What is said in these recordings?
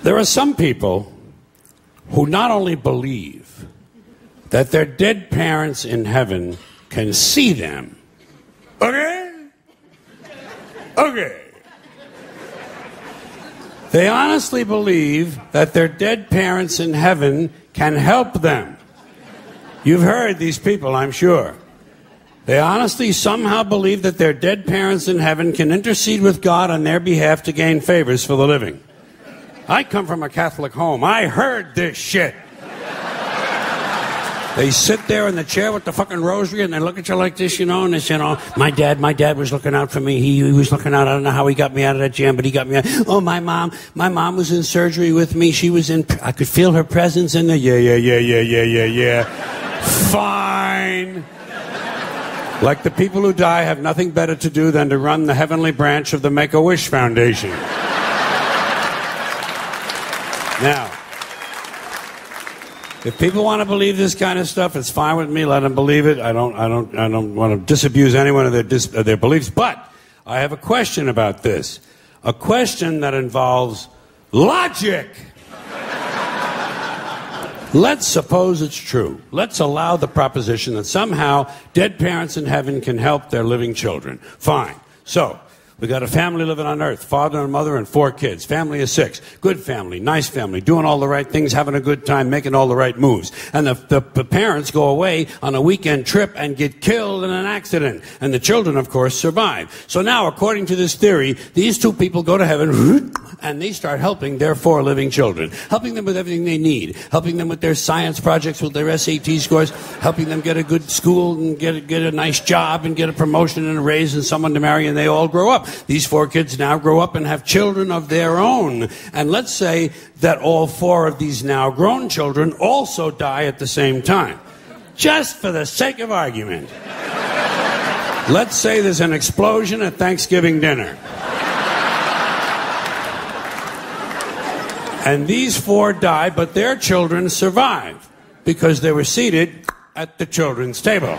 There are some people who not only believe that their dead parents in heaven can see them. Okay? Okay. They honestly believe that their dead parents in heaven can help them. You've heard these people, I'm sure. They honestly somehow believe that their dead parents in heaven can intercede with God on their behalf to gain favors for the living. I come from a Catholic home. I heard this shit. They sit there in the chair with the fucking rosary and they look at you like this, and they say, my dad was looking out for me. He was looking out. I don't know how he got me out of that jam, but he got me out. Oh, my mom was in surgery with me. I could feel her presence in there. Yeah. Fine. Like the people who die have nothing better to do than to run the heavenly branch of the Make-A-Wish Foundation. Now, if people want to believe this kind of stuff, it's fine with me. Let them believe it. I don't want to disabuse anyone of their beliefs. But I have a question about this. A question that involves logic. Let's suppose it's true. Let's allow the proposition that somehow dead parents in heaven can help their living children. Fine. So, we got a family living on earth, father and mother and 4 kids. Family of 6. Good family, nice family, doing all the right things, having a good time, making all the right moves. And the parents go away on a weekend trip and get killed in an accident. And the children, of course, survive. So now, according to this theory, these 2 people go to heaven and they start helping their 4 living children. Helping them with everything they need. Helping them with their science projects, with their SAT scores. Helping them get a good school and get a nice job and get a promotion and a raise and someone to marry, and they all grow up. These 4 kids now grow up and have children of their own. And let's say that all 4 of these now grown children also die at the same time. Just for the sake of argument. Let's say there's an explosion at Thanksgiving dinner. And these 4 die, but their children survive because they were seated at the children's table.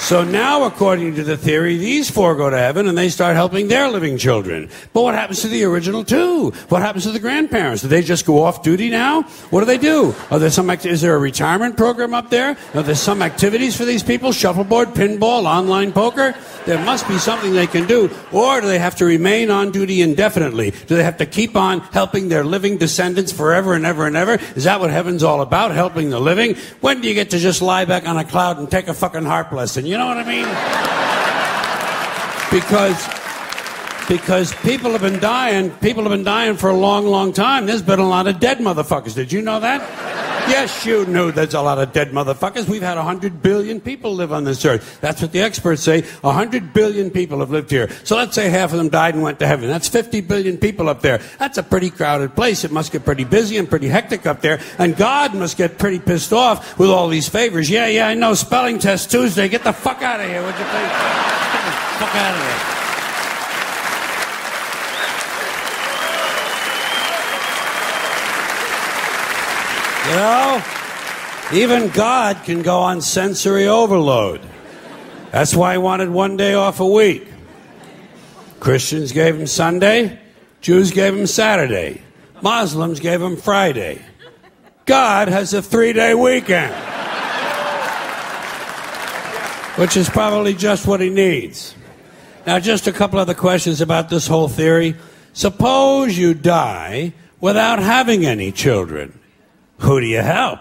So now, according to the theory, these 4 go to heaven and they start helping their living children. But what happens to the original 2? What happens to the grandparents? Do they just go off duty now? What do they do? Is there a retirement program up there? Are there some activities for these people? Shuffleboard, pinball, online poker? There must be something they can do. Or do they have to remain on duty indefinitely? Do they have to keep on helping their living descendants forever and ever and ever? Is that what heaven's all about, helping the living? When do you get to just lie back on a cloud and take a fucking harp lesson? You know what I mean? Because people have been dying for a long, long time. There's been a lot of dead motherfuckers. Did you know that? Yes, you knew there's a lot of dead motherfuckers. We've had 100 billion people live on this earth. That's what the experts say. 100 billion people have lived here. So let's say half of them died and went to heaven. That's 50 billion people up there. That's a pretty crowded place. It must get pretty busy and pretty hectic up there. And God must get pretty pissed off with all these favors. Yeah, I know. Spelling test Tuesday. Get the fuck out of here, would you please? Get the fuck out of here. You know, even God can go on sensory overload. That's why he wanted 1 day off a week. Christians gave him Sunday. Jews gave him Saturday. Muslims gave him Friday. God has a 3-day weekend. Which is probably just what he needs. Now, just a couple other questions about this whole theory. Suppose you die without having any children. Who do you help?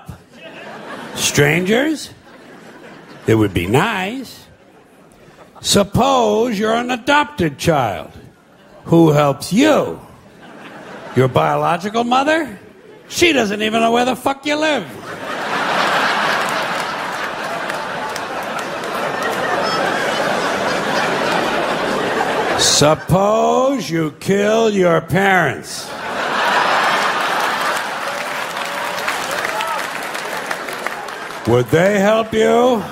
Strangers? It would be nice. Suppose you're an adopted child. Who helps you? Your biological mother? She doesn't even know where the fuck you live. Suppose you kill your parents. Would they help you?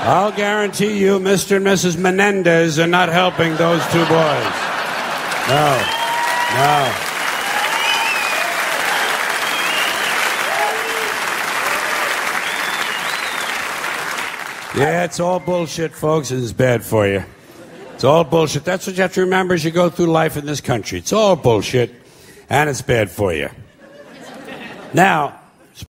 I'll guarantee you Mr. and Mrs. Menendez are not helping those 2 boys. No. Yeah, it's all bullshit, folks. It's bad for you. It's all bullshit. That's what you have to remember as you go through life in this country. It's all bullshit, and it's bad for you. Now,